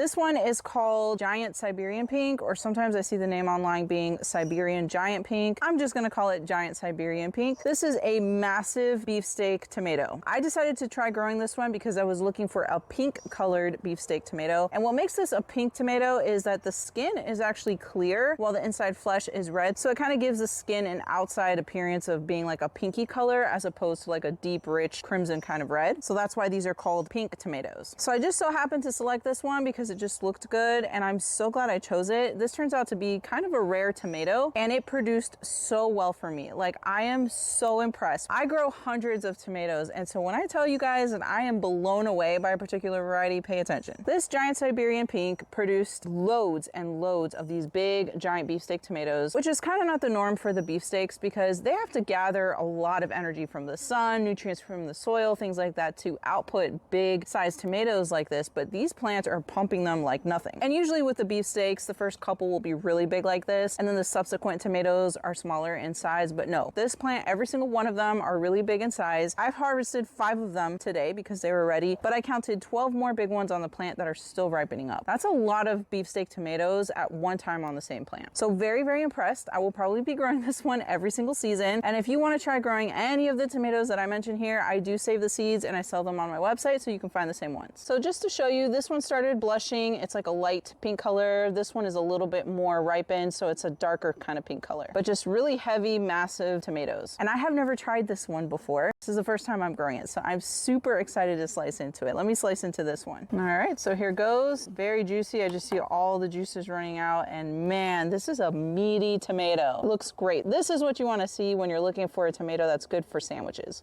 This one is called Giant Siberian Pink, or sometimes I see the name online being Siberian Giant Pink. I'm just gonna call it Giant Siberian Pink. This is a massive beefsteak tomato. I decided to try growing this one because I was looking for a pink colored beefsteak tomato. And what makes this a pink tomato is that the skin is actually clear while the inside flesh is red. So it kind of gives the skin an outside appearance of being like a pinky color as opposed to like a deep, rich crimson kind of red. So that's why these are called pink tomatoes. So I just so happened to select this one because it just looked good, and I'm so glad I chose it. This turns out to be kind of a rare tomato, and it produced so well for me. Like, I am so impressed. I grow hundreds of tomatoes, and so when I tell you guys that I am blown away by a particular variety, pay attention. This Giant Siberian Pink produced loads and loads of these big giant beefsteak tomatoes, which is kind of not the norm for the beefsteaks because they have to gather a lot of energy from the sun, nutrients from the soil, things like that to output big sized tomatoes like this, but these plants are pumping them like nothing. And usually with the beefsteaks, the first couple will be really big like this, and then the subsequent tomatoes are smaller in size, but no, this plant, every single one of them are really big in size. I've harvested 5 of them today because they were ready, but I counted 12 more big ones on the plant that are still ripening up. That's a lot of beefsteak tomatoes at one time on the same plant. So very, very impressed. I will probably be growing this one every single season. And if you want to try growing any of the tomatoes that I mentioned here, I do save the seeds and I sell them on my website so you can find the same ones. So just to show you, this one started blushing. It's like a light pink color. This one is a little bit more ripened, so it's a darker kind of pink color, but just really heavy, massive tomatoes. And I have never tried this one before. This is the first time I'm growing it, so I'm super excited to slice into it. Let me slice into this one. All right, so here goes. Very juicy. I just see all the juices running out, and man, this is a meaty tomato. It looks great. This is what you want to see when you're looking for a tomato that's good for sandwiches.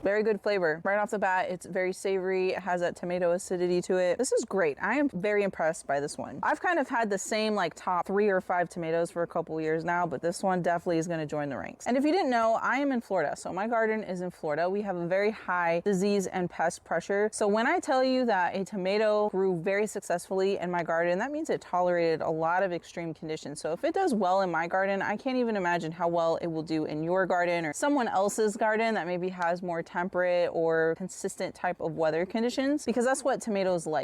Very good flavor. Right off the bat, it's very savory. It has that tomato acidity to it. This is great. I am very impressed by this one. I've kind of had the same like top 3 or 5 tomatoes for a couple years now, but this one definitely is gonna join the ranks. And if you didn't know, I am in Florida. So my garden is in Florida. We have a very high disease and pest pressure. So when I tell you that a tomato grew very successfully in my garden, that means it tolerated a lot of extreme conditions. So if it does well in my garden, I can't even imagine how well it will do in your garden or someone else's garden that maybe has more temperate or consistent type of weather conditions, because that's what tomatoes like.